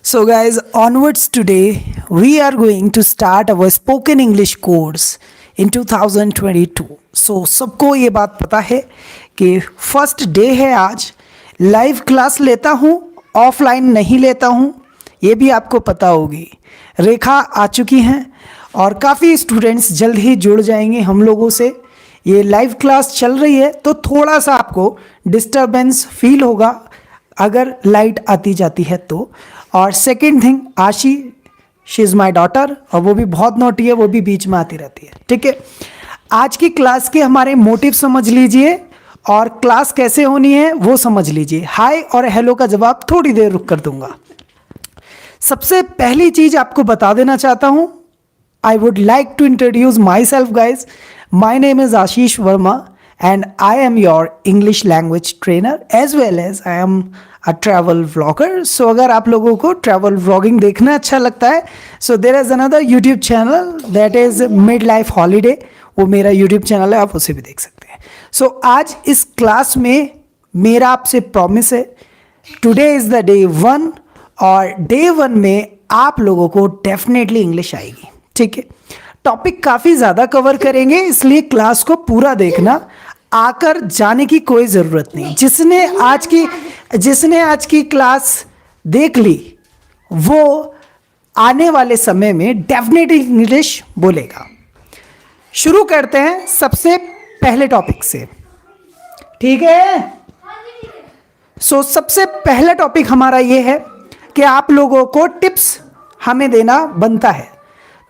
So, guys, onwards today, we are going to start our spoken English course in 2022. So, सबको ये बात पता है कि फर्स्ट डे है आज. लाइव क्लास लेता हूँ, ऑफलाइन नहीं लेता हूँ, ये भी आपको पता होगी. रेखा आ चुकी हैं और काफ़ी स्टूडेंट्स जल्द ही जुड़ जाएंगे हम लोगों से. ये लाइव क्लास चल रही है तो थोड़ा सा आपको डिस्टरबेंस फील होगा अगर लाइट आती जाती है तो. और सेकंड थिंग, आशी, शी इज़ माई डॉटर, और वो भी बहुत नोटी है, वो भी बीच में आती रहती है. ठीक है, आज की क्लास के हमारे मोटिव समझ लीजिए और क्लास कैसे होनी है वो समझ लीजिए. हाय और हेलो का जवाब थोड़ी देर रुक कर दूंगा. सबसे पहली चीज आपको बता देना चाहता हूं, I would like to introduce myself guys. My name is Ashish Verma and I am your English language trainer as well as I am a travel vlogger. So अगर आप लोगों को travel vlogging देखना अच्छा लगता है, so there is another YouTube channel that is Midlife Holiday. वो मेरा YouTube channel है, आप उसे भी देख सकते हैं. So आज इस क्लास में मेरा आपसे प्रॉमिस है, टुडे इज़ द डे 1 और डे 1 में आप लोगों को डेफिनेटली इंग्लिश आएगी. ठीक है, टॉपिक काफ़ी ज़्यादा कवर करेंगे, इसलिए क्लास को पूरा देखना. आकर जाने की कोई ज़रूरत नहीं. जिसने आज की क्लास देख ली वो आने वाले समय में डेफिनेटली इंग्लिश बोलेगा. शुरू करते हैं सबसे पहले टॉपिक से. ठीक है, सो सबसे पहला टॉपिक हमारा ये है कि आप लोगों को टिप्स हमें देना बनता है.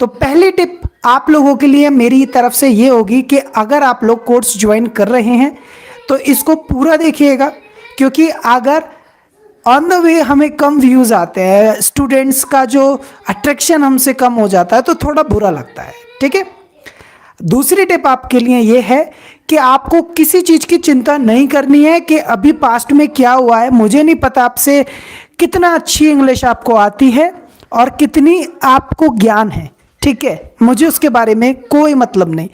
तो पहली टिप आप लोगों के लिए मेरी तरफ से ये होगी कि अगर आप लोग कोर्स ज्वाइन कर रहे हैं तो इसको पूरा देखिएगा, क्योंकि अगर ऑन द वे हमें कम व्यूज़ आते हैं, स्टूडेंट्स का जो अट्रैक्शन हमसे कम हो जाता है तो थोड़ा बुरा लगता है. ठीक है, दूसरी टिप आपके लिए ये है कि आपको किसी चीज़ की चिंता नहीं करनी है कि अभी पास्ट में क्या हुआ है. मुझे नहीं पता आपसे कितना अच्छी इंग्लिश आपको आती है और कितनी आपको ज्ञान है. ठीक है, मुझे उसके बारे में कोई मतलब नहीं.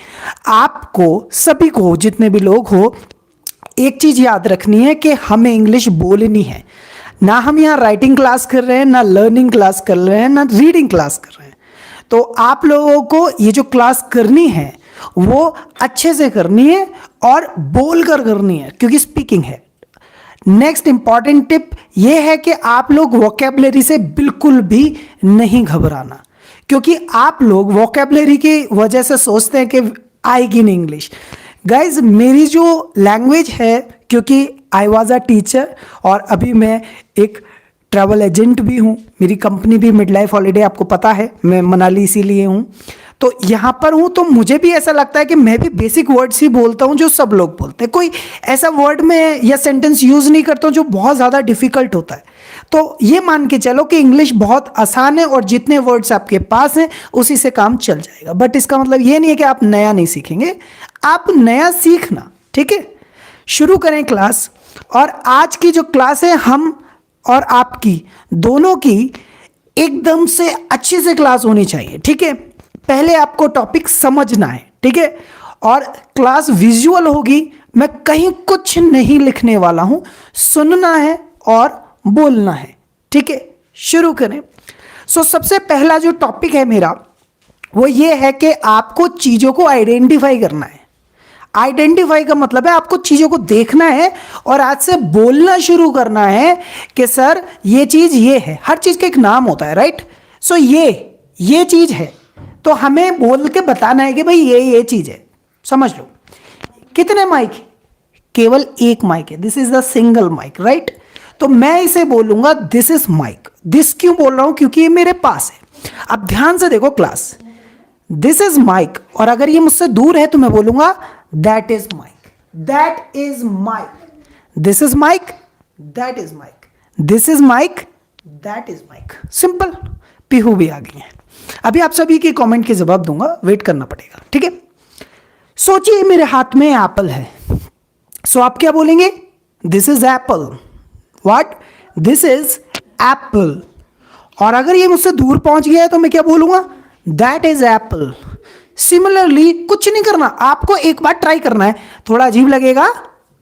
आपको सभी को, जितने भी लोग हो, एक चीज़ याद रखनी है कि हमें इंग्लिश बोलनी है. ना हम यहाँ राइटिंग क्लास कर रहे हैं, ना लर्निंग क्लास कर रहे हैं, ना रीडिंग क्लास कर रहे हैं. तो आप लोगों को ये जो क्लास करनी है वो अच्छे से करनी है और बोल कर करनी है, क्योंकि स्पीकिंग है. नेक्स्ट इंपॉर्टेंट टिप ये है कि आप लोग वोकेबलरी से बिल्कुल भी नहीं घबराना, क्योंकि आप लोग वोकेबलरी की वजह से सोचते हैं कि आएगी नहीं इंग्लिश. गाइज, मेरी जो लैंग्वेज है, क्योंकि आई वॉज अ टीचर और अभी मैं एक ट्रैवल एजेंट भी हूँ, मेरी कंपनी भी मिड लाइफ हॉलीडे, आपको पता है, मैं मनाली इसीलिए हूँ, तो यहाँ पर हूँ. तो मुझे भी ऐसा लगता है कि मैं भी बेसिक वर्ड्स ही बोलता हूँ जो सब लोग बोलते हैं. कोई ऐसा वर्ड में या सेंटेंस यूज़ नहीं करता हूँ जो बहुत ज़्यादा डिफिकल्ट होता है. तो ये मान के चलो कि इंग्लिश बहुत आसान है और जितने वर्ड्स आपके पास हैं उसी से काम चल जाएगा. बट इसका मतलब ये नहीं है कि आप नया नहीं सीखेंगे, आप नया सीखना. ठीक है, शुरू करें क्लास. और आज की जो क्लास है, हम और आपकी दोनों की एकदम से अच्छे से क्लास होनी चाहिए. ठीक है, पहले आपको टॉपिक समझना है. ठीक है, और क्लास विजुअल होगी. मैं कहीं कुछ नहीं लिखने वाला हूं, सुनना है और बोलना है. ठीक है, शुरू करें. सो सबसे पहला जो टॉपिक है मेरा वो ये है कि आपको चीज़ों को आइडेंटिफाई करना है. आइडेंटिफाई का मतलब है आपको चीज़ों को देखना है और आज से बोलना शुरू करना है कि सर ये चीज़ ये है. हर चीज़ का एक नाम होता है, राइट. सो ये चीज़ है, तो हमें बोल के बताना है कि भाई ये चीज़ है. समझ लो. कितने माइक? केवल एक माइक है. This is the single mic, right. तो मैं इसे बोलूंगा दिस इज माइक. दिस क्यों बोल रहा हूं? क्योंकि ये मेरे पास है. अब ध्यान से देखो क्लास, दिस इज माइक, और अगर ये मुझसे दूर है तो मैं बोलूंगा that is mic. That is mic. This is mic, that is mic. This is mic, that is mic. Simple. Pihu भी आ गई है. अभी आप सभी के कमेंट के जवाब दूंगा, वेट करना पड़ेगा. ठीक है, सोचिए मेरे हाथ में एप्पल है. सो आप क्या बोलेंगे? This is Apple. What? This is Apple. और अगर ये मुझसे दूर पहुंच गया है तो मैं क्या बोलूंगा? That is Apple. सिमिलरली कुछ नहीं करना, आपको एक बार ट्राई करना है. थोड़ा अजीब लगेगा,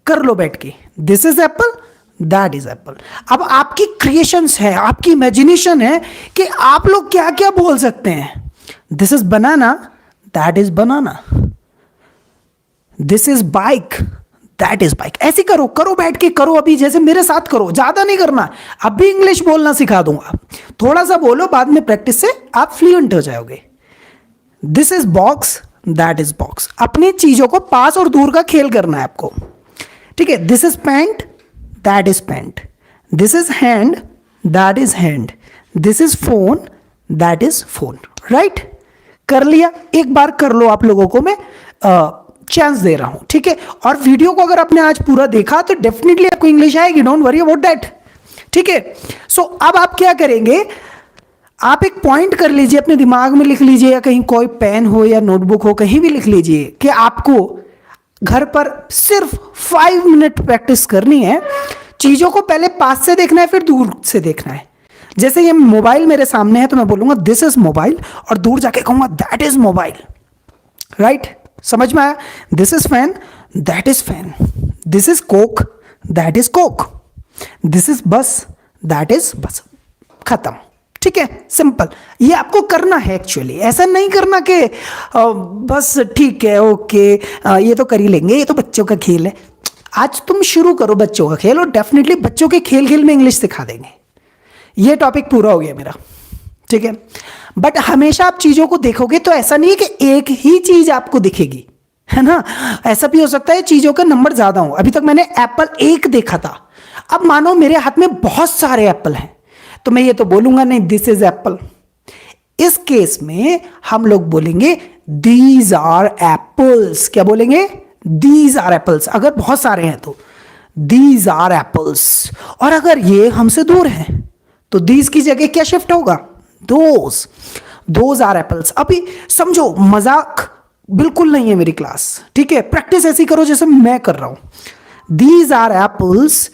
कर लो बैठ के. This is Apple, that is Apple. अब आपकी क्रिएशंस है, आपकी इमेजिनेशन है कि आप लोग क्या क्या बोल सकते हैं। This is banana, that is banana. This is bike, that is bike. ऐसे करो, करो, बैठ के करो, अभी जैसे मेरे साथ करो, ज्यादा नहीं करना। अभी इंग्लिश बोलना सिखा दूंगा, थोड़ा सा बोलो, बाद में प्रैक्टिस से आप फ्लुएंट हो जाओगे। This is box, that is box. अपनी चीजों को पास और दूर का खेल करना है आपको, ठीक है। This is pant, that is pant. This is hand, that is hand. This is phone, that is phone. Right, कर लिया। एक बार कर लो, आप लोगों को मैं चांस दे रहा हूं, ठीक है। और वीडियो को अगर आपने आज पूरा देखा तो डेफिनेटली आपको इंग्लिश आएगी, डोंट वरी अबाउट दैट, ठीक है। सो अब आप क्या करेंगे, आप एक पॉइंट कर लीजिए, अपने दिमाग में लिख लीजिए, या कहीं कोई पेन हो या नोटबुक हो, कहीं भी लिख लीजिए कि आपको घर पर सिर्फ 5 मिनट प्रैक्टिस करनी है। चीजों को पहले पास से देखना है, फिर दूर से देखना है। जैसे ये मोबाइल मेरे सामने है तो मैं बोलूंगा दिस इज मोबाइल, और दूर जाके कहूंगा दैट इज मोबाइल। राइट, समझ में आया? This is fan, that is fan. This is Coke, that is Coke. This is बस, दैट इज बस। खत्म, ठीक है, सिंपल। ये आपको करना है एक्चुअली, ऐसा नहीं करना कि बस ठीक है, ओके, ये तो कर ही लेंगे, ये तो बच्चों का खेल है। आज तुम शुरू करो बच्चों का खेल, और डेफिनेटली बच्चों के खेल खेल में इंग्लिश सिखा देंगे। ये टॉपिक पूरा हो गया मेरा, ठीक है। बट हमेशा आप चीजों को देखोगे तो ऐसा नहीं है कि एक ही चीज आपको दिखेगी, है ना। ऐसा भी हो सकता है चीजों का नंबर ज्यादा हो। अभी तक मैंने एप्पल एक देखा था, अब मानो मेरे हाथ में बहुत सारे एप्पल हैं, तो मैं ये तो बोलूंगा नहीं दिस इज एप्पल। इस केस में हम लोग बोलेंगे दीज आर एप्पल्स। क्या बोलेंगे? These are apples. अगर बहुत सारे हैं तो दीज आर एप्पल्स, और अगर ये हमसे दूर हैं तो दीज की जगह क्या शिफ्ट होगा? दोज। Those are apples. अभी समझो, मजाक बिल्कुल नहीं है मेरी क्लास, ठीक है। प्रैक्टिस ऐसी करो जैसे मैं कर रहा हूं। These are apples,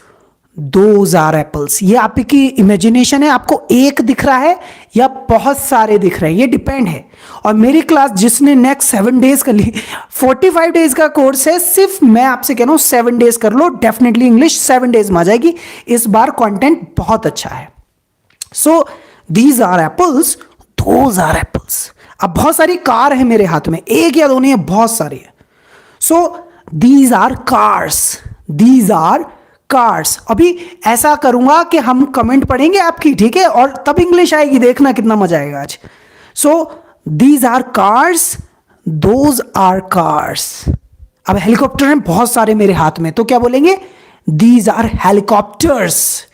those are apples. ये आपकी इमेजिनेशन है, आपको एक दिख रहा है या बहुत सारे दिख रहे हैं, ये डिपेंड है। और मेरी क्लास जिसने नेक्स्ट 7 डेज कर ली, 45 डेज का कोर्स है, सिर्फ मैं आपसे कह रहा हूं 7 डेज कर लो, डेफिनेटली इंग्लिश 7 डेज में आ जाएगी। इस बार कंटेंट बहुत अच्छा है। So these are apples, those are apples. अब बहुत सारी कार है मेरे हाथ में, एक या दो नहीं है, बहुत सारी है। So these are cars, these are cars. अभी ऐसा करूंगा कि हम कमेंट पढ़ेंगे आपकी, ठीक है, और तब इंग्लिश आएगी, देखना कितना मजा आएगा आज। So these are cars, those are cars. अब हेलीकॉप्टर हैं बहुत सारे मेरे हाथ में, तो क्या बोलेंगे? These are helicopters,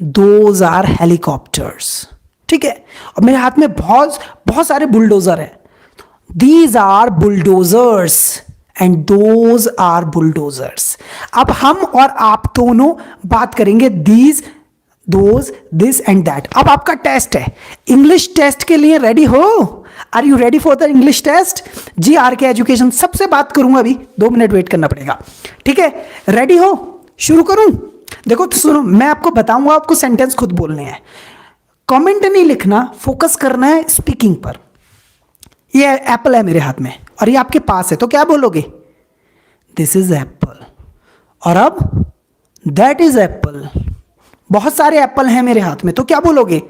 those are helicopters, ठीक है। और मेरे हाथ में बहुत सारे बुलडोजर हैं, these are bulldozers and those are bulldozers. अब हम और आप दोनों बात करेंगे these, those, this and that. अब आपका टेस्ट है, इंग्लिश टेस्ट के लिए रेडी हो? Are you ready for the English test? G R K education सबसे बात करूंगा, अभी 2 मिनट वेट करना पड़ेगा, ठीक है। रेडी हो? शुरू करूं? देखो तो सुनो, मैं आपको बताऊंगा, आपको सेंटेंस खुद बोलने हैं, कमेंट नहीं लिखना, फोकस करना है स्पीकिंग पर। ये एप्पल है मेरे हाथ में और ये आपके पास है, तो क्या बोलोगे? This is Apple. और अब दैट इज एप्पल। बहुत सारे एप्पल हैं मेरे हाथ में, तो क्या बोलोगे?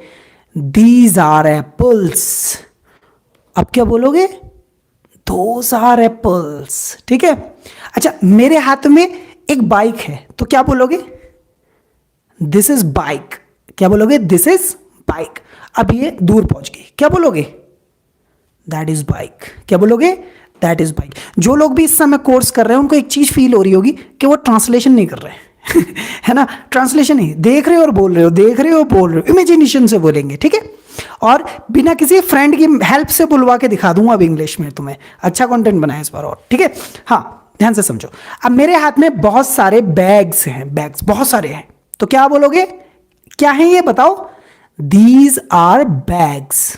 These are apples. अब क्या बोलोगे? दोज आर एप्पल्स, ठीक है। अच्छा, मेरे हाथ में एक बाइक है, तो क्या बोलोगे? This is bike. क्या बोलोगे? This is bike. अब ये दूर पहुंच गई, क्या बोलोगे? That is bike. क्या बोलोगे? That is bike. जो लोग भी इस समय कोर्स कर रहे हैं उनको एक चीज फील हो रही होगी कि वो ट्रांसलेशन नहीं कर रहे हैं है ना, ट्रांसलेशन नहीं, देख रहे हो और बोल रहे हो, देख रहे हो बोल रहे हो, इमेजिनेशन से बोलेंगे, ठीक है। और बिना किसी फ्रेंड की हेल्प से बुलवा के दिखा दूंगा अब इंग्लिश में तुम्हें, अच्छा कंटेंट बनाए इस बार और, ठीक है। हाँ, ध्यान से समझो। अब मेरे हाथ में बहुत सारे बैग्स हैं, बैग्स बहुत सारे हैं, तो क्या बोलोगे? क्या है ये बताओ? These are bags,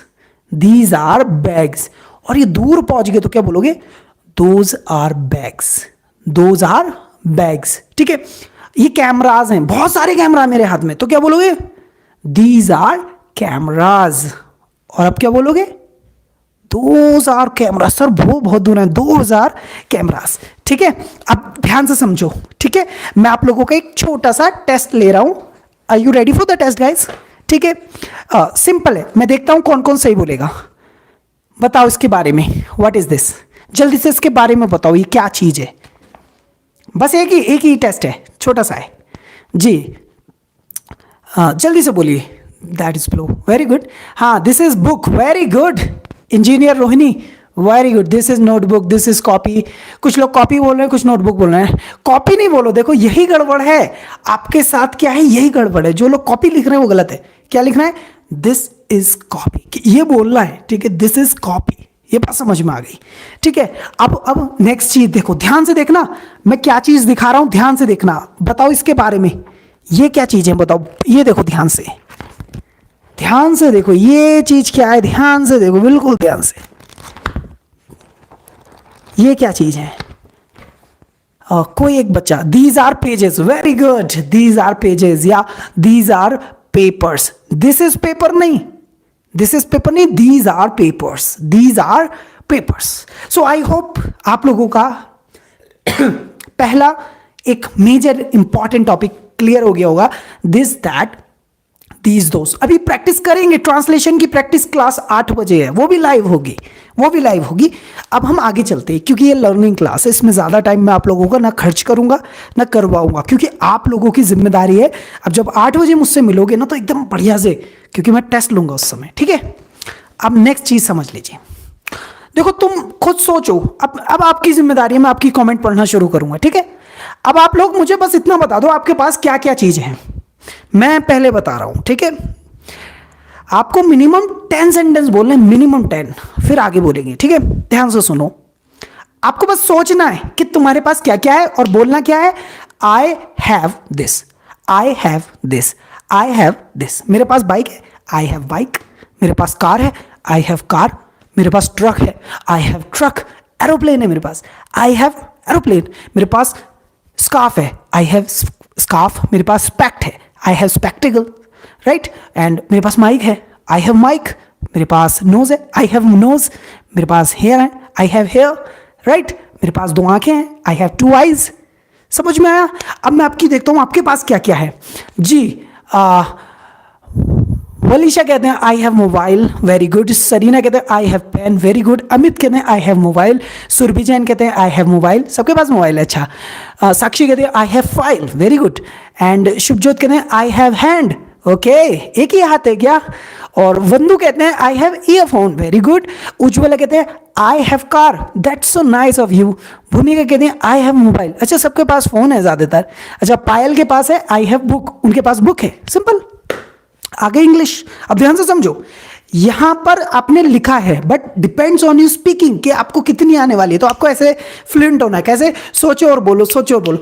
these are bags. और ये दूर पहुंच गए तो क्या बोलोगे? Those are bags, those are bags, ठीक है। ये कैमराज हैं, बहुत सारे कैमरा मेरे हाथ में, तो क्या बोलोगे? These are cameras. और अब क्या बोलोगे? 2000 कैमरा सर, वो बहुत दूर है, 2000 कैमरास। ठीक है, अब ध्यान से समझो। ठीक है, मैं आप लोगों का एक छोटा सा टेस्ट ले रहा हूं। Are you ready for the test guys? ठीक है, सिंपल है, मैं देखता हूं कौन कौन सही बोलेगा। बताओ इसके बारे में, व्हाट इज दिस? जल्दी से इसके बारे में बताओ, ये क्या चीज है? बस एक ही टेस्ट है, छोटा सा है जी। जल्दी से बोलिए। That is blue, very good. हाँ, this is book, very good. Engineer Rohini, very good. This is notebook, this is copy. कुछ लोग कॉपी बोल रहे हैं, कुछ नोटबुक बोल रहे हैं। कॉपी नहीं बोलो, देखो यही गड़बड़ है आपके साथ। क्या है, यही गड़बड़ है। जो लोग कॉपी लिख रहे हैं वो गलत है। क्या लिखना है? दिस इज कॉपी, ये बोलना है। ठीक है, दिस इज कॉपी, ये बात समझ में आ गई। ठीक है, अब नेक्स्ट चीज देखो, ध्यान से देखना, मैं क्या चीज दिखा रहा हूं, ध्यान से देखना। बताओ इसके बारे में, ये क्या चीज है बताओ। ये देखो, ध्यान से देखो, ये चीज क्या है, ध्यान से देखो, बिल्कुल ध्यान से। ये क्या चीज है? कोई एक बच्चा, these are pages, very good. These are pages या these are papers. This is paper नहीं, दिस इज पेपर नहीं, these are papers, these are papers. So I hope आप लोगों का पहला एक मेजर इंपॉर्टेंट टॉपिक क्लियर हो गया होगा। दिस, दैट, दीज, दोस। अभी प्रैक्टिस करेंगे, ट्रांसलेशन की प्रैक्टिस क्लास 8 बजे है, वो भी लाइव होगी। अब हम आगे चलते हैं, क्योंकि ये लर्निंग क्लास है, इसमें ज़्यादा टाइम मैं आप लोगों का ना खर्च करूंगा ना करवाऊंगा, क्योंकि आप लोगों की जिम्मेदारी है। अब जब 8 बजे मुझसे मिलोगे ना, तो एकदम बढ़िया से, क्योंकि मैं टेस्ट लूंगा उस समय। ठीक है, अब नेक्स्ट चीज़ समझ लीजिए। देखो, तुम खुद सोचो, अब आपकी जिम्मेदारी है, मैं आपकी कॉमेंट पढ़ना शुरू करूंगा। ठीक है, अब आप लोग मुझे बस इतना बता दो, आपके पास क्या क्या चीज़ है। मैं पहले बता रहा हूं, ठीक है? आपको मिनिमम 10 सेंटेंस बोलने, मिनिमम 10, फिर आगे बोलेंगे। ठीक है, ध्यान से सुनो। आपको बस सोचना है कि तुम्हारे पास क्या क्या है और बोलना क्या है। I have this, I have this, I have this. मेरे पास बाइक है, आई हैव बाइक। मेरे पास कार है, आई हैव कार। मेरे पास ट्रक है, आई हैव ट्रक। एरोप्लेन है मेरे पास, आई हैव एरोप्लेन। मेरे पास स्कार्फ है, आई हैव स्कार्फ। मेरे पास स्पेक्ट है, I have spectacled, right. And मेरे पास माइक है, आई हैव माइक। मेरे पास नोज है, आई हैव नोज। मेरे पास हेयर है, आई हैव हेयर, राइट। मेरे पास 2 आंखें हैं, आई हैव 2 आइज। समझ में आया? अब मैं आपकी देखता हूं आपके पास क्या क्या है जी। वलीशा कहते हैं I have mobile, very good. Sarina कहते हैं I have pen, very good. Amit कहते हैं I have mobile. Surbhi Jain कहते हैं आई हैव मोबाइल। सबके पास मोबाइल है, अच्छा। साक्षी कहते हैं I have file, very good. And Shubhjot कहते हैं आई हैव हैंड, ओके, एक ही हाथ है क्या? और वंदु कहते हैं I have earphone, very good. Ujjwala कहते हैं I have car, that's so nice of you. भूमिका कहते हैं आई हैव मोबाइल। अच्छा, सबके पास फोन है ज्यादातर। अच्छा, पायल के पास है आई हैव बुक, उनके पास बुक है। सिंपल। आगे इंग्लिश। अब ध्यान से समझो, यहां पर आपने लिखा है, but depends on you speaking कि आपको कितनी आने वाली है। तो आपको ऐसे फ्लुएंट होना है। कैसे? सोचो और बोलो, सोचो और बोलो।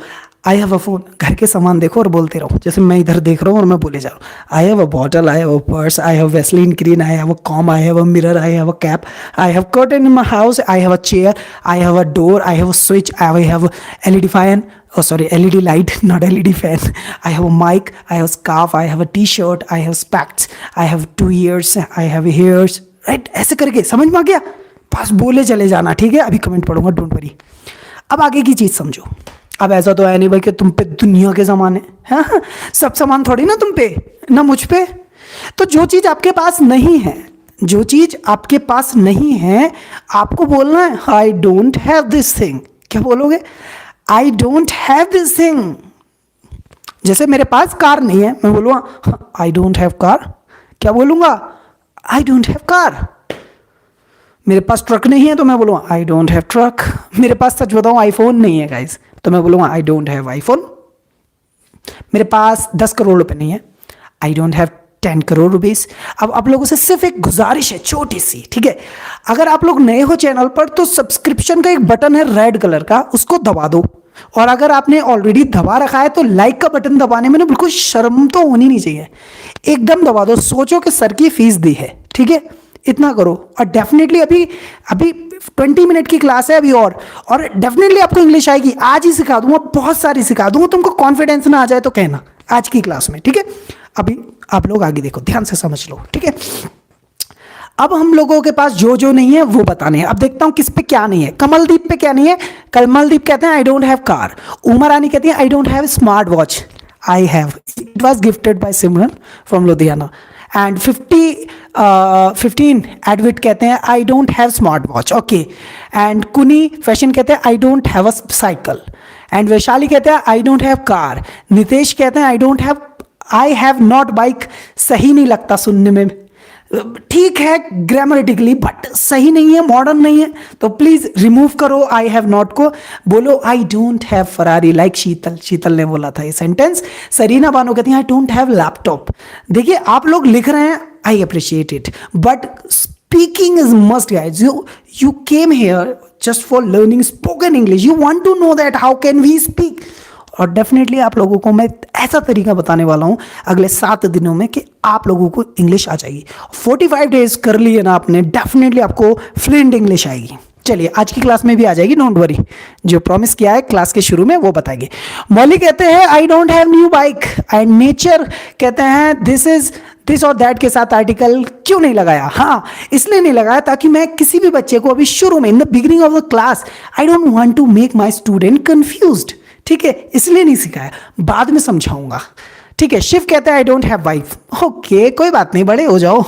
आई हैव अ फोन, घर के सामान देखो और बोलते रहो। जैसे मैं इधर देख रहा हूँ और मैं बोले जा रहा हूँ। आई have a bottle, I have a purse, I have Vaseline cream, I have a com, I have a mirror, I have a cap, I have curtain in my house, I have a chair, I have a door, I have a switch, I have LED fan, oh sorry, LED light, not LED fan. I have a mic, I have a scarf, I have a t-shirt, I have specs, I have 2 ears, I have hairs, right? ऐसे करके समझ में आ गया? बस बोले चले जाना, ठीक है? अभी कमेंट पढ़ूंगा, डोंट वरी। अब आगे की चीज समझो। अब ऐसा तो है नहीं भाई कि तुम पे दुनिया के सामान है, हाँ? सब सामान थोड़ी ना तुम पे, ना मुझ पे। तो जो चीज आपके पास नहीं है, जो चीज आपके पास नहीं है, आपको बोलना है I don't have this thing. क्या बोलोगे? आई डोंट हैव दिस थिंग। जैसे मेरे पास कार नहीं है, मैं बोलूँगा आई डोंट हैव कार। क्या बोलूँगा? आई डोंट हैव कार। मेरे पास ट्रक नहीं है तो मैं बोलूँगा आई डोंट हैव ट्रक। मेरे पास सच बताऊँ आईफोन नहीं है गाइस, तो मैं बोलूँगा आई डोंट हैव आईफोन। मेरे पास 10 करोड़ रुपए नहीं है, I don't have 10 crore rupees. अब आप लोगों से सिर्फ एक गुजारिश है छोटी सी, ठीक है? अगर आप लोग नए हो चैनल पर तो सब्सक्रिप्शन का एक बटन है रेड कलर का, उसको दबा दो। और अगर आपने ऑलरेडी दबा रखा है तो लाइक का बटन दबाने में ना बिल्कुल शर्म तो होनी नहीं चाहिए, एकदम दबा दो। सोचो कि सर की फीस दी है, ठीक है? इतना करो। और डेफिनेटली अभी 20 मिनट की क्लास है अभी, और डेफिनेटली आपको इंग्लिश आएगी। आज ही सिखा दूंगा, बहुत सारी सिखा दूंगा। तुमको कॉन्फिडेंस ना आ जाए तो कहना आज की क्लास में, ठीक है? अभी आप लोग आगे देखो, ध्यान से समझ लो, ठीक है? अब हम लोगों के पास जो जो नहीं है वो बताने हैं। अब देखता हूं किस पे क्या नहीं है। कमलदीप पे क्या नहीं है? कमलदीप कहते हैं I don't have car. Uma Rani कहती है I don't have smart watch. I have, it was gifted by Simran from Ludhiana. And 15 Advit कहते हैं I don't have smart watch. Okay. And कुनी फैशन कहते हैं I don't have a cycle. And Vaishali कहते हैं I don't have car. Nitesh कहते हैं आई हैव नॉट बाइक। सही नहीं लगता सुनने में, ठीक है ग्रामेटिकली, बट सही नहीं है, मॉडर्न नहीं है, तो प्लीज रिमूव करो आई हैव नॉट को। बोलो I don't have Ferrari like Sheetal ने बोला था ये सेंटेंस। सरीना बानो कहती हैं आई डोंट हैव लैपटॉप। देखिए आप लोग लिख रहे हैं, I appreciate it, but speaking is must guys. You came here just for learning spoken English, you want to know that how can we speak. और definitely आप लोगों को मैं ऐसा तरीका बताने वाला हूं अगले 7 दिनों में कि आप लोगों को इंग्लिश आ जाएगी। 45 डेज कर लिए ना आपने, डेफिनेटली आपको फ्लुएंट इंग्लिश आएगी। चलिए आज की क्लास में भी आ जाएगी, डोंट वरी। जो प्रॉमिस किया है क्लास के शुरू में वो बताएंगे। मौली कहते हैं I don't have new bike. And nature कहते हैं दिस और दैट के साथ आर्टिकल क्यों नहीं लगाया? हाँ, इसलिए नहीं लगाया ताकि मैं किसी भी बच्चे को अभी शुरू में in the beginning of the class I don't want to make my student confused. ठीक है, इसलिए नहीं सिखाया, बाद में समझाऊंगा। ठीक है। शिव कहते हैं I don't have bike. Okay, कोई बात नहीं, बड़े हो जाओ।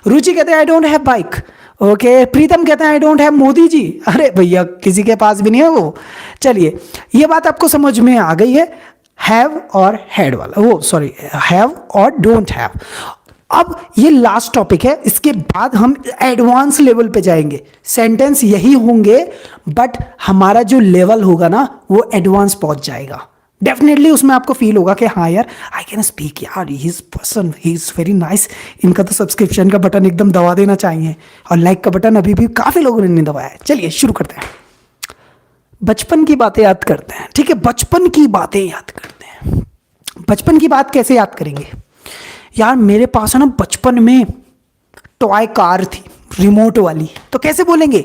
रुचि कहते हैं I don't have bike. Okay. Pritam कहते हैं I don't have Modi ji. अरे भैया किसी के पास भी नहीं है वो। चलिए, ये बात आपको समझ में आ गई है, हैव और हैड वाला, वो सॉरी हैव और डोंट हैव। अब ये लास्ट टॉपिक है, इसके बाद हम एडवांस लेवल पे जाएंगे। सेंटेंस यही होंगे बट हमारा जो लेवल होगा ना वो एडवांस पहुंच जाएगा। डेफिनेटली उसमें आपको फील होगा कि हाँ यार आई कैन स्पीक, यार he is person, he is very nice. इनका तो सब्सक्रिप्शन का बटन एकदम दबा देना चाहिए और लाइक का बटन अभी भी काफी लोगों ने नहीं दबाया है। चलिए शुरू करते हैं, बचपन की बातें याद करते हैं। ठीक है, बचपन की बातें याद करते हैं। बचपन की बात कैसे याद करेंगे यार? मेरे पास है ना बचपन में टॉय कार थी, रिमोट वाली। तो कैसे बोलेंगे?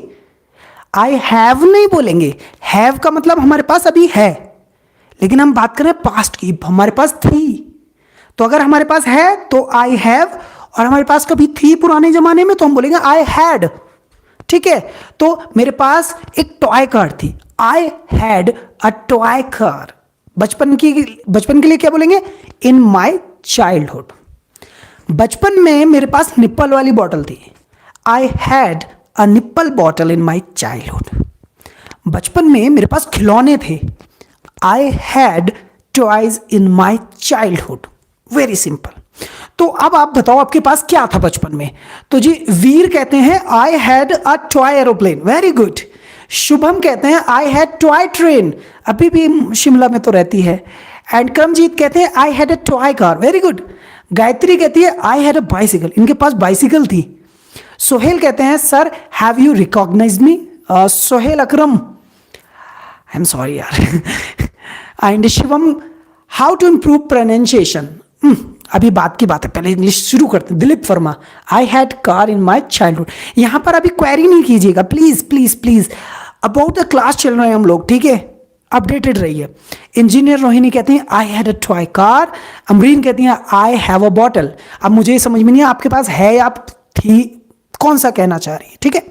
आई हैव नहीं बोलेंगे। हैव का मतलब हमारे पास अभी है, लेकिन हम बात करें पास्ट की, हमारे पास थी। तो अगर हमारे पास है तो आई हैव, और हमारे पास कभी थी पुराने जमाने में तो हम बोलेंगे आई हैड। ठीक है, तो मेरे पास एक टॉय कार थी, I had a toy car. बचपन के लिए क्या बोलेंगे? इन माई चाइल्डहुड। बचपन में मेरे पास निप्पल वाली बॉटल थी, I had a nipple bottle in my childhood. बचपन में मेरे पास खिलौने थे, I had toys in my childhood. Very simple. तो अब आप बताओ आपके पास क्या था बचपन में? तो जी वीर कहते हैं I had a toy aeroplane. Very good. Shubham कहते हैं आई हैड टॉय ट्रेन, अभी भी शिमला में तो रहती है। एंड करमजीत कहते हैं I had a toy car. Very good. Gayatri कहती है आई हैड अ बाइसिकल, इनके पास बाइसिकल थी। सोहेल कहते हैं sir have you recognised me? Sohel Akram, I am sorry यार। And Shivam how to improve pronunciation? अभी बात की बात है, पहले इंग्लिश शुरू करते हैं। Dilip Verma I had car in my childhood. यहां पर अभी क्वेरी नहीं कीजिएगा please please please, about the class चल रहे हैं हम लोग, ठीक है, अपडेटेड रहिए। इंजीनियर रोहिणी कहती हैं I had a toy car. Amreen कहती हैं आई हैव अ बॉटल। अब मुझे समझ में नहीं आपके पास है या थी, कौन सा कहना चाह रही है? ठीक है,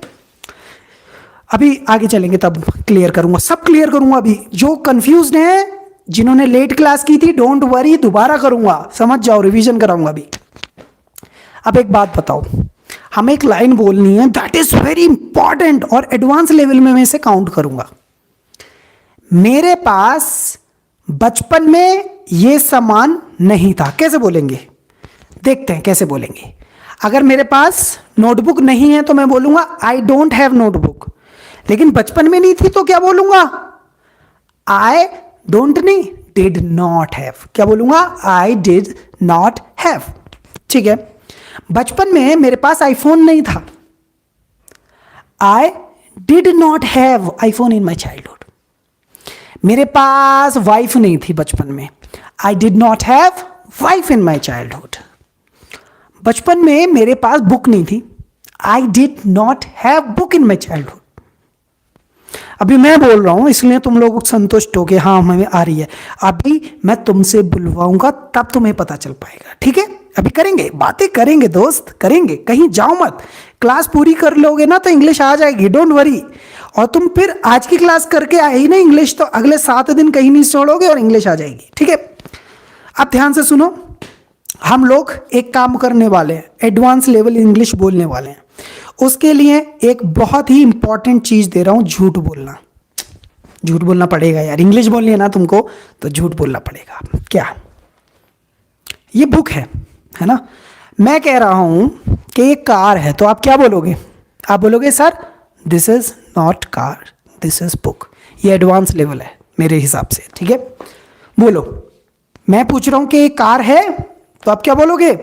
अभी आगे चलेंगे तब क्लियर करूंगा, सब क्लियर करूंगा। अभी जो कंफ्यूज्ड हैं, जिन्होंने लेट क्लास की थी, डोंट वरी, दोबारा करूंगा, समझ जाओ, रिवीजन कराऊंगा अभी। अब एक बात बताओ, हमें एक लाइन बोलनी है दैट इज वेरी इंपॉर्टेंट और एडवांस लेवल में मैं इसे काउंट करूंगा। मेरे पास बचपन में ये सामान नहीं था। कैसे बोलेंगे? देखते हैं कैसे बोलेंगे। अगर मेरे पास नोटबुक नहीं है तो मैं बोलूंगा आई डोंट हैव नोटबुक। लेकिन बचपन में नहीं थी तो क्या बोलूंगा? आई डोंट नहीं, डिड नॉट हैव। क्या बोलूंगा? I did not have. ठीक है, बचपन में मेरे पास आईफोन नहीं था, I did not have iPhone in my childhood. मेरे पास वाइफ नहीं थी बचपन में, I did not have wife in my childhood. बचपन में मेरे पास बुक नहीं थी, I did not have book in my childhood. अभी मैं बोल रहा हूं इसलिए तुम लोग संतुष्ट हो गए, हाँ हमें आ रही है। अभी मैं तुमसे बुलवाऊंगा तब तुम्हें पता चल पाएगा, ठीक है। अभी करेंगे, बातें करेंगे दोस्त, करेंगे, कहीं जाओ मत। क्लास पूरी कर लोगे ना तो इंग्लिश आ जाएगी, डोंट वरी। और तुम फिर आज की क्लास करके आए ही ना इंग्लिश, तो अगले 7 दिन कहीं नहीं छोड़ोगे और इंग्लिश आ जाएगी, ठीक है। अब ध्यान से सुनो, हम लोग एक काम करने वाले हैं, एडवांस लेवल इंग्लिश बोलने वाले हैं। उसके लिए एक बहुत ही इंपॉर्टेंट चीज दे रहा हूं, झूठ बोलना। झूठ बोलना पड़ेगा यार, इंग्लिश बोलनी है ना तुमको, तो झूठ बोलना पड़ेगा। क्या? ये बुक है ना। मैं कह रहा हूं कि ये कार है, तो आप क्या बोलोगे? आप बोलोगे sir this is not car, this is book. ये एडवांस लेवल है मेरे हिसाब से, ठीक है। बोलो, मैं पूछ रहा हूं कि ये कार है, तो आप क्या बोलोगे?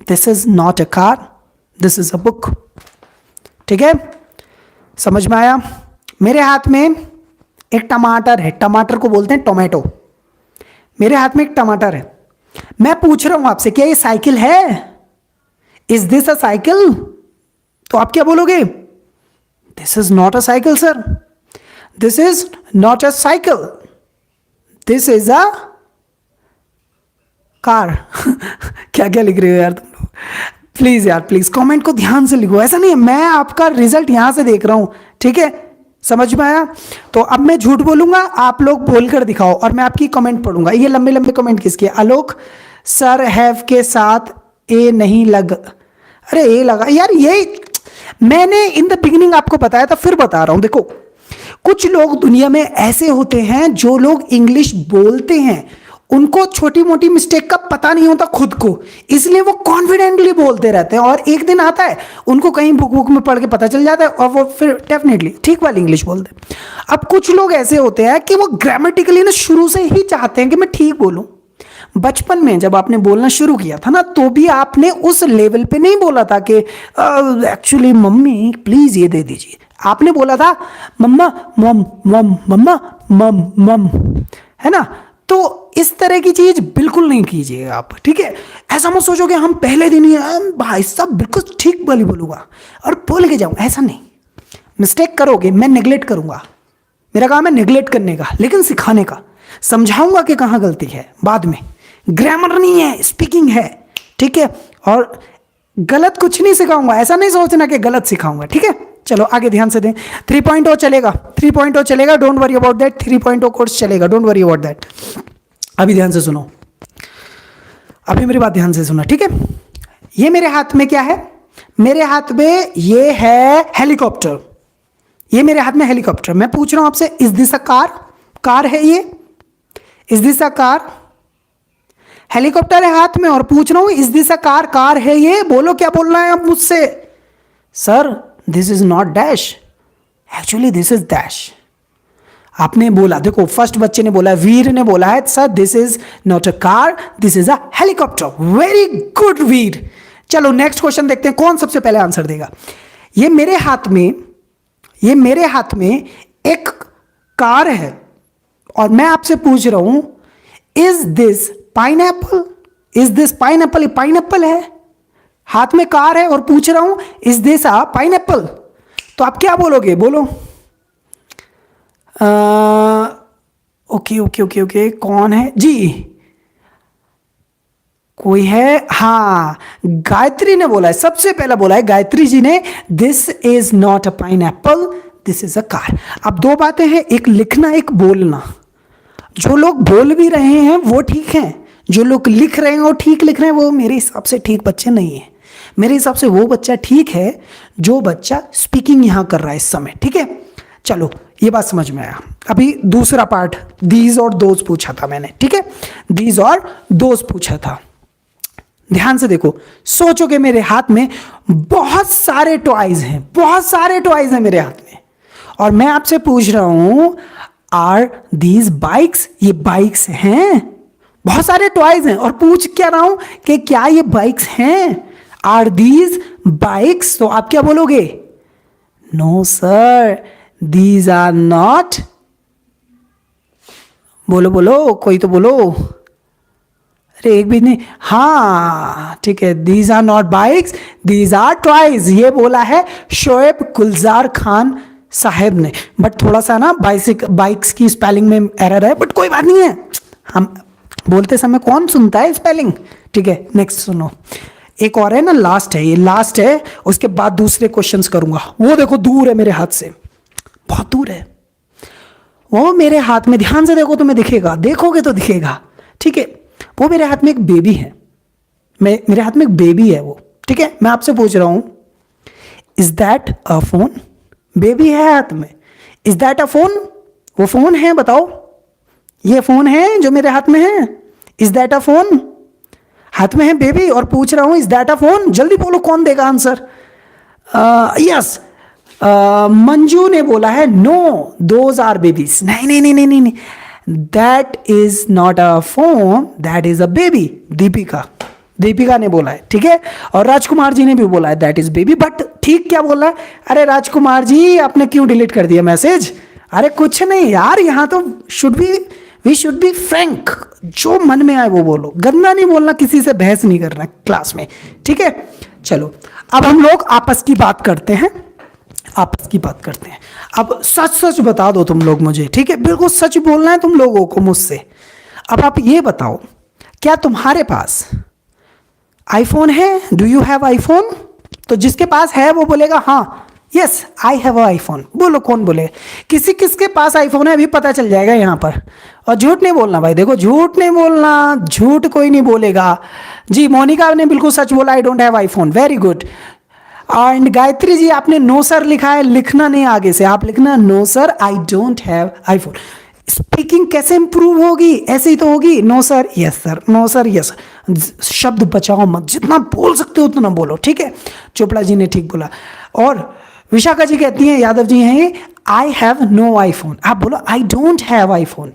This is not a car, this is a book, ठीक है। समझ में आया? मेरे हाथ में एक टमाटर है, टमाटर को बोलते हैं टोमेटो। मेरे हाथ में एक टमाटर है, मैं पूछ रहा हूं आपसे क्या ये साइकिल है? Is this a cycle? तो आप क्या बोलोगे? This is not a cycle sir, this is not a cycle, this is a car. क्या क्या लिख रहे हो यार तुम लोग? प्लीज यार, प्लीज कमेंट को ध्यान से लिखो। ऐसा नहीं है, मैं आपका रिजल्ट यहां से देख रहा हूं, ठीक है। समझ में आया? तो अब मैं झूठ बोलूंगा, आप लोग बोलकर दिखाओ और मैं आपकी कमेंट पढ़ूंगा। ये लंबे लंबे कमेंट किसके? आलोक सर हैव के साथ ए नहीं लग, अरे ए लगा यार। ये मैंने इन द बिगिनिंग आपको बताया था, फिर बता रहा हूं। देखो, कुछ लोग दुनिया में ऐसे होते हैं, जो लोग इंग्लिश बोलते हैं उनको छोटी मोटी मिस्टेक का पता नहीं होता खुद को, इसलिए वो कॉन्फिडेंटली बोलते रहते हैं। और एक दिन आता है उनको कहीं बुक में पढ़ के पता चल जाता है और वो फिर डेफिनेटली ठीक वाली इंग्लिश बोलते हैं। अब कुछ लोग ऐसे होते हैं कि वो ग्रामेटिकली ना शुरू से ही चाहते हैं कि मैं ठीक बोलूं। बचपन में जब आपने बोलना शुरू किया था ना, तो भी आपने उस लेवल पे नहीं बोला था कि एक्चुअली मम्मी प्लीज ये दे दीजिए। आपने बोला था मम्मा मम मम मम्मा मम मम, है ना। तो इस तरह की चीज बिल्कुल नहीं कीजिएगा आप, ठीक है। ऐसा मत सोचो कि हम पहले दिन ही भाई साहब बिल्कुल ठीक वाली बोलूंगा और बोल के जाऊं, ऐसा नहीं। मिस्टेक करोगे, मैं नेग्लेक्ट करूंगा, मेरा काम है नेग्लेक्ट करने का, लेकिन सिखाने का। समझाऊंगा कि कहाँ गलती है बाद में। ग्रामर नहीं है, स्पीकिंग है, ठीक है। और गलत कुछ नहीं सिखाऊंगा, ऐसा नहीं सोचना कि गलत सिखाऊंगा, ठीक है। चलो आगे ध्यान से दें। 3.0 चलेगा, 3.0 चलेगा, don't worry about that. 3.0 course चलेगा, डोंट वरी अबाउट दैट। अभी ध्यान से सुनो, अभी मेरी बात ध्यान से सुनो, ठीक है। ये मेरे हाथ में क्या है? मेरे हाथ में ये है हेलीकॉप्टर। ये मेरे हाथ में हेलीकॉप्टर। मैं पूछ रहा हूं आपसे, is this a car? Car है ये? Is this a car? Helicopter है हाथ में और पूछ रहा हूं is this a car? Car है ये? बोलो क्या बोलना है अब मुझसे? Sir this is not dash, actually this is dash. आपने बोला, देखो फर्स्ट बच्चे ने बोला, वीर ने बोला है sir this is not a car, this is a helicopter. Very good Veer. चलो नेक्स्ट क्वेश्चन देखते हैं, कौन सबसे पहले आंसर देगा। ये मेरे हाथ में एक कार है और मैं आपसे पूछ रहा हूं is this pineapple? Is this pineapple? Pineapple है, हाथ में कार है और पूछ रहा हूं इज दिस अ पाइनएप्पल? तो आप क्या बोलोगे? बोलो। ओके ओके ओके ओके, कौन है जी? कोई है? हाँ, गायत्री ने बोला है, सबसे पहला बोला है गायत्री जी ने, this is not a pineapple, this is a car. अब दो बातें हैं, एक लिखना, एक बोलना। जो लोग बोल भी रहे हैं वो ठीक है, जो लोग लिख रहे हैं वो ठीक लिख रहे हैं, वो मेरे हिसाब से ठीक बच्चे नहीं है। मेरे हिसाब से वो बच्चा ठीक है जो बच्चा स्पीकिंग यहां कर रहा है इस समय, ठीक है। चलो ये बात समझ में आया। अभी दूसरा पार्ट, दीज और दोज पूछा था मैंने, ठीक है। दीज और दोज पूछा था। ध्यान से देखो, सोचो कि मेरे हाथ में बहुत सारे टॉयज हैं, बहुत सारे टॉयज हैं मेरे हाथ में, और मैं आपसे पूछ रहा हूं आर दीज बाइक्स? ये बाइक्स हैं, बहुत सारे टॉयज हैं, और पूछ क्या रहा हूं कि क्या ये बाइक्स हैं? Are these bikes? तो आप क्या बोलोगे? No sir, these are not. बोलो बोलो, कोई तो बोलो। अरे एक भी नहीं। हाँ ठीक है, these are not bikes, these are toys. ये बोला है शोएब गुलजार खान साहेब ने, बट थोड़ा सा ना बाइक्स की स्पेलिंग में एरर है, बट कोई बात नहीं है, हम बोलते समय कौन सुनता है स्पेलिंग? ठीक है, नेक्स्ट सुनो, एक और है ना, लास्ट है, ये लास्ट है, उसके बाद दूसरे क्वेश्चंस करूंगा। वो देखो दूर है मेरे हाथ से, बहुत दूर है वो मेरे हाथ में, ध्यान से देखो तुम्हें दिखेगा, देखोगे तो दिखेगा। ठीक है, वो मेरे हाथ में एक बेबी है, मेरे हाथ में एक बेबी है वो। ठीक है, मैं आपसे पूछ रहा हूं, is that a phone? Baby है हाथ में, इज दैट अ फोन? वो फोन है, बताओ, ये फोन है जो मेरे हाथ में है, इज दैट अ फोन? हाथ में है बेबी और पूछ रहा हूं इज दैट अ फोन? जल्दी बोलो, कौन देगा आंसर? यस, मंजू ने बोला है नो, दोज आर बेबीज। नहीं नहीं नहीं नहीं नहीं, that is not a phone, that is a baby. Deepika ने बोला है। ठीक है, और राजकुमार जी ने भी बोला है दैट इज बेबी। बट ठीक क्या बोला है? अरे राजकुमार जी, आपने क्यों डिलीट कर दिया मैसेज? अरे कुछ नहीं यार, यहाँ तो वी शुड बी फ्रैंक, जो मन में आए वो बोलो, गंदा नहीं बोलना, किसी से बहस नहीं करना क्लास में। ठीक है, चलो अब हम लोग आपस की बात करते हैं, अब सच सच बता दो तुम लोग मुझे। ठीक है, बिल्कुल सच बोलना है तुम लोगों को मुझसे। अब आप ये बताओ, क्या तुम्हारे पास आईफोन है? Do you have iPhone? तो जिसके पास है वो बोलेगा हाँ, यस आई हैव आईफोन। बोलो कौन बोलेगा? किसके पास आईफोन है अभी पता चल जाएगा यहाँ पर। और झूठ नहीं बोलना भाई, देखो झूठ नहीं बोलना, झूठ कोई नहीं बोलेगा। जी मोनिका ने बिल्कुल सच बोला, I don't have iPhone, very good. And Gayatri ji, आपने नो सर लिखा है, लिखना नहीं आगे से, आप लिखना no sir I don't have iPhone. Speaking कैसे इंप्रूव होगी? ऐसे ही तो होगी, no sir yes sir, no sir yes. शब्द बचाओ मत, जितना बोल सकते हो उतना बोलो। ठीक है, चोपड़ा जी ने ठीक बोला। और विशाखा जी कहती हैं, यादव जी हैं, आई हैव नो आईफोन। आप बोलो I don't have iPhone,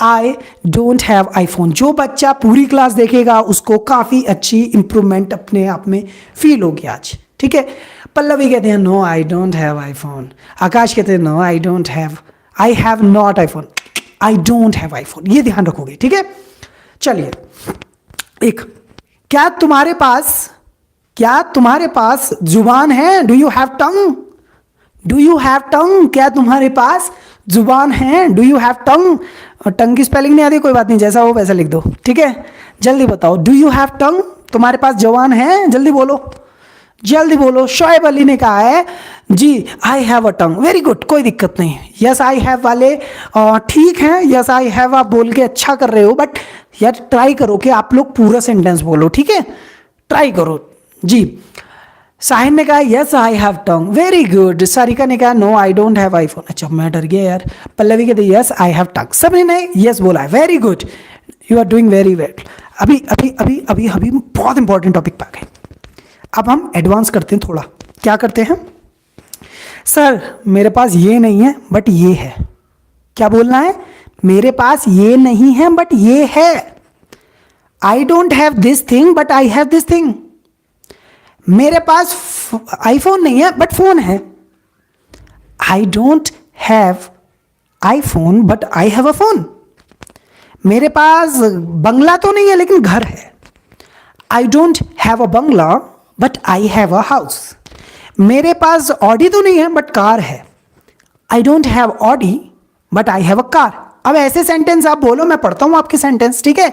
I don't have iPhone. जो बच्चा पूरी क्लास देखेगा उसको काफ़ी अच्छी इंप्रूवमेंट अपने आप में फील होगी आज। ठीक है, पल्लवी कहते हैं no I don't have iPhone. Akash कहते हैं no I don't have, I have not iPhone, I don't have iPhone. ये ध्यान रखोगे। ठीक है, चलिए एक, क्या तुम्हारे पास जुबान है? Do you have tongue? Do you have tongue? क्या तुम्हारे पास जुबान है? Do you have tongue? और टंग की स्पेलिंग नहीं आती, कोई बात नहीं, जैसा हो वैसा लिख दो। ठीक है, जल्दी बताओ, डू यू हैव टंग? तुम्हारे पास जुबान है? जल्दी बोलो, जल्दी बोलो। शोएब अली ने कहा है जी I have a tongue, very good, कोई दिक्कत नहीं। यस आई हैव वाले ठीक हैं, यस आई हैव आप बोल के अच्छा कर रहे हो, बट यार ट्राई करो कि आप लोग पूरा सेंटेंस बोलो। ठीक है, ट्राई करो जी। साहिन ने कहा yes I have tongue, very good. Sarika ने कहा no I don't have iPhone. अच्छा मैं डर गया यार। पल्लवी कहते यस आई हैव टंग, सबने ने यस बोला है, very good, you are doing very well. अभी अभी अभी अभी अभी बहुत इंपॉर्टेंट टॉपिक पे आ गए। अब हम एडवांस करते हैं थोड़ा। क्या करते हैं? सर मेरे पास ये नहीं है बट ये है। क्या बोलना है? मेरे पास ये नहीं है बट ये है। I don't have this thing but I have this thing. मेरे पास आईफोन नहीं है बट फोन है। I don't have iPhone but I have a phone. मेरे पास बंगला तो नहीं है लेकिन घर है। I don't have a Bangla but I have a house. मेरे पास ऑडी तो नहीं है बट कार है। I don't have Audi but I have a car. अब ऐसे सेंटेंस आप बोलो, मैं पढ़ता हूं आपके सेंटेंस। ठीक है,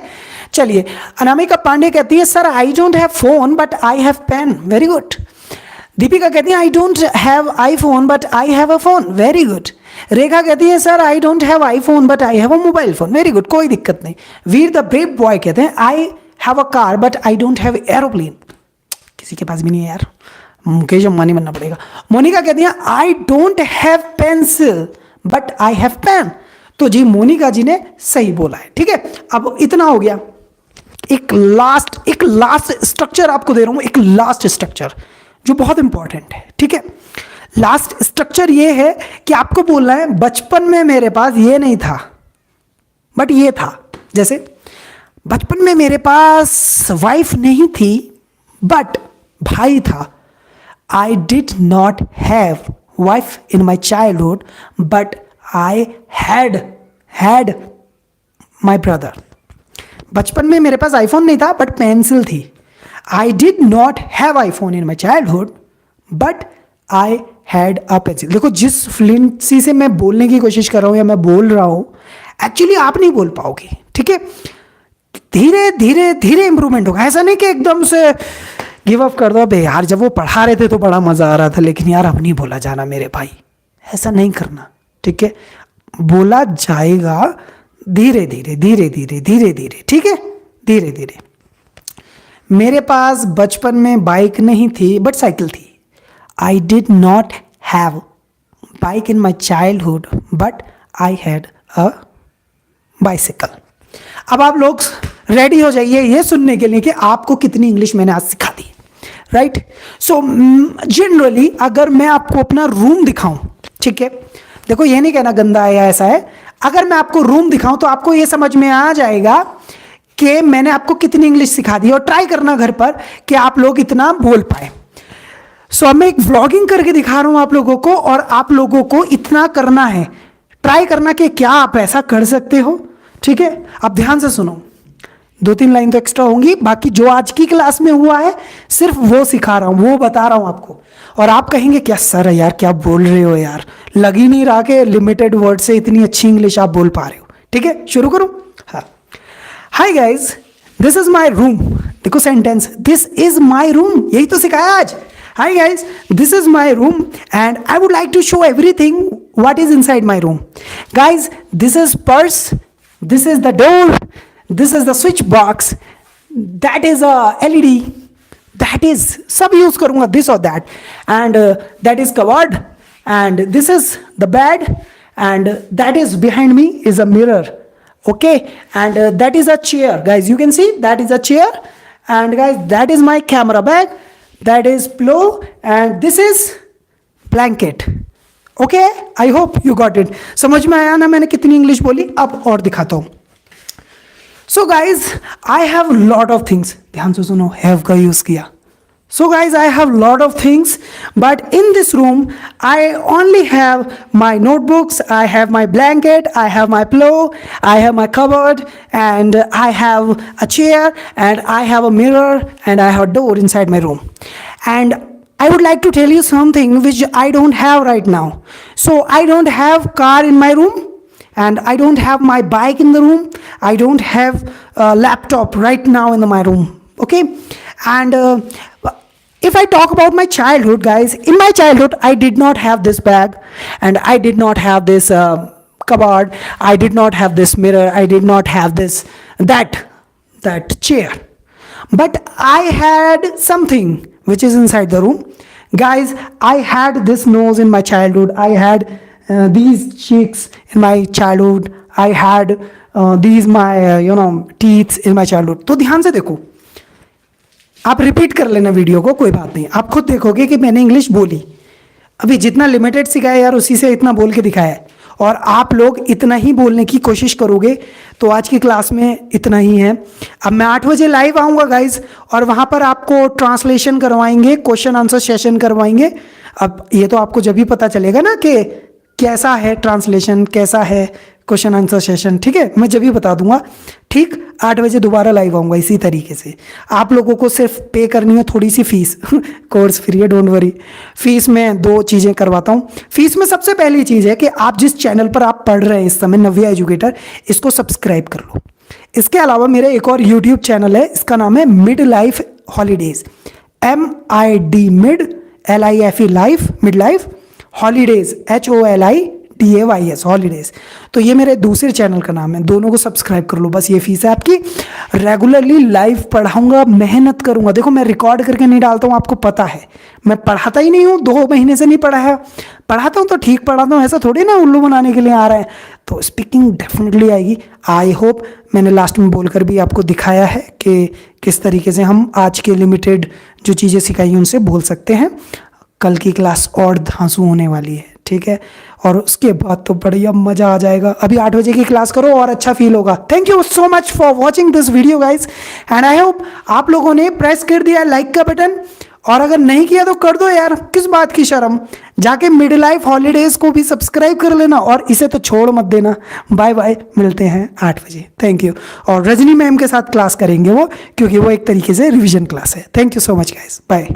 चलिए। अनामिका पांडे कहती है sir I don't have phone but I have pen, very good. Deepika कहती है I don't have iPhone but I have a phone, very good. Rekha कहती है sir I don't have iPhone but I have a mobile phone, very good, कोई दिक्कत नहीं। Veer the brave boy कहते हैं I have a car but I don't have aeroplane. किसी के पास भी नहीं है यार, मुकेश अंबानी बनना पड़ेगा। मोनिका कहती है I don't have pencil but I have pen. तो जी मोनिका जी ने सही बोला है। ठीक है, अब इतना हो गया। एक लास्ट स्ट्रक्चर आपको दे रहा हूं, एक लास्ट स्ट्रक्चर जो बहुत इंपॉर्टेंट है। ठीक है, लास्ट स्ट्रक्चर ये है कि आपको बोलना है बचपन में मेरे पास ये नहीं था बट ये था। जैसे बचपन में मेरे पास वाइफ नहीं थी बट भाई था। I did not have wife in my childhood but I had my brother. बचपन में मेरे पास आईफोन नहीं था बट पेंसिल थी। I did not have iPhone in my childhood but I had a pencil. देखो जिस फ्लुएंसी से मैं बोलने की कोशिश कर रहा हूं या मैं बोल रहा हूं, एक्चुअली आप नहीं बोल पाओगे। ठीक है, धीरे धीरे धीरे इंप्रूवमेंट होगा। ऐसा नहीं कि एकदम से गिव अप कर दो, अबे यार जब वो पढ़ा रहे थे तो बड़ा मजा आ रहा था, लेकिन यार अब नहीं बोला जाना मेरे भाई, ऐसा नहीं करना, ठीक है? बोला जाएगा धीरे धीरे धीरे धीरे धीरे धीरे, ठीक है? धीरे धीरे। मेरे पास बचपन में बाइक नहीं थी बट साइकिल थी। I did not have bike in my childhood but I had a bicycle. अब आप लोग रेडी हो जाइए ये सुनने के लिए कि आपको कितनी इंग्लिश मैंने आज सिखा दी, राइट? सो जनरली अगर मैं आपको अपना रूम दिखाऊं, ठीक है, देखो ये नहीं कहना गंदा है या ऐसा है, अगर मैं आपको रूम दिखाऊं तो आपको ये समझ में आ जाएगा कि मैंने आपको कितनी इंग्लिश सिखा दी, और ट्राई करना घर पर कि आप लोग इतना बोल पाए। सो मैं एक व्लॉगिंग करके दिखा रहा हूं आप लोगों को, और आप लोगों को इतना करना है, ट्राई करना कि क्या आप ऐसा कर सकते हो, ठीक है? आप ध्यान से सुनो, 2-3 लाइन तो एक्स्ट्रा होंगी, बाकी जो आज की क्लास में हुआ है सिर्फ वो सिखा रहा हूं, वो बता रहा हूं आपको। और आप कहेंगे क्या सर यार क्या बोल रहे हो यार, लग ही नहीं रहा कि लिमिटेड वर्ड से इतनी अच्छी इंग्लिश आप बोल पा रहे हो, ठीक है? शुरू करूं? हाँ। Hi guys, this is my room. देखो sentence, this is my room, यही तो सिखाया आज। Hi guys, this is my room and I would like to show everything what is inside my room. Guys, this is purse, this is the door, this is the switch box, that is a LED, that is सब use करूँगा this or that, and that is cupboard, and this is the bed, and that is behind me is a mirror, okay, and that is a chair. Guys, you can see that is a chair, and guys that is my camera bag, that is pillow, and this is blanket. Okay, I hope you got it. समझ में आया ना मैंने कितनी English बोली? अब और दिखाता हूँ। So guys, I have lot of things. ध्यान से सुनो, have का यूज किया। So guys, I have lot of things, but in this room I only have my notebooks, I have my blanket, I have my pillow, I have my cupboard, and I have a chair, and I have a mirror, and I have a door inside my room. And I would like to tell you something which I don't have right now. So I don't have car in my room, and I don't have my bike in the room. I don't have a laptop right now in my room. Okay, and if I talk about my childhood, guys, in my childhood I did not have this bag, and I did not have this cupboard, I did not have this mirror, I did not have this that chair, but I had something which is inside the room. Guys, I had this nose in my childhood, I had these cheeks in my childhood, I had these my teeth in my childhood. तो ध्यान से देखो, आप repeat कर लेना video को, कोई बात नहीं, आप खुद देखोगे कि मैंने इंग्लिश बोली। अभी जितना लिमिटेड सिखाया यार उसी से इतना बोल के दिखाया है, और आप लोग इतना ही बोलने की कोशिश करोगे तो आज की क्लास में इतना ही है। अब मैं 8 बजे लाइव आऊँगा गाइज, और वहाँ पर आपको ट्रांसलेशन करवाएंगे, क्वेश्चन आंसर सेशन करवाएंगे। अब ये तो आपको जब भी पता चलेगा ना कि कैसा है ट्रांसलेशन, कैसा है क्वेश्चन आंसर सेशन, ठीक है? मैं जब भी बता दूंगा। ठीक 8 बजे दोबारा लाइव आऊँगा इसी तरीके से। आप लोगों को सिर्फ पे करनी है थोड़ी सी फीस कोर्स फ्री है, डोंट वरी। फीस में 2 चीज़ें करवाता हूँ। फीस में सबसे पहली चीज़ है कि आप जिस चैनल पर आप पढ़ रहे हैं इस समय, नव्या एजुकेटर, इसको सब्सक्राइब कर लो। इसके अलावा मेरा एक और यूट्यूब चैनल है, इसका नाम है mid life holidays, MID mid LIFE life, mid life holidays HOLIDAYS holidays. तो ये मेरे दूसरे चैनल का नाम है, दोनों को सब्सक्राइब कर लो, बस ये फीस है आपकी। रेगुलरली लाइव पढ़ाऊंगा, मेहनत करूंगा। देखो मैं रिकॉर्ड करके नहीं डालता हूँ, आपको पता है मैं पढ़ाता ही नहीं हूँ, 2 महीने से नहीं पढ़ा है। पढ़ाता हूँ तो ठीक पढ़ाता हूँ, ऐसा थोड़ी ना उल्लू बनाने के लिए आ रहा है। तो स्पीकिंग डेफिनेटली आएगी। आई होप मैंने लास्ट में बोलकर भी आपको दिखाया है कि किस तरीके से हम आज के लिमिटेड जो चीज़ें सिखाई उनसे बोल सकते हैं। कल की क्लास और धांसू होने वाली है, ठीक है? और उसके बाद तो बढ़िया मज़ा आ जाएगा। अभी 8 बजे की क्लास करो और अच्छा फील होगा। Thank you so much for watching this video guys, and I hope आप लोगों ने प्रेस कर दिया लाइक का बटन, और अगर नहीं किया तो कर दो यार, किस बात की शर्म। जाके मिड लाइफ हॉलीडेज को भी सब्सक्राइब कर लेना, और इसे तो छोड़ मत देना। बाय बाय, मिलते हैं 8 बजे। Thank you. और रजनी मैम के साथ क्लास करेंगे वो, क्योंकि वो एक तरीके से रिविजन क्लास है। Thank you so much guys, bye.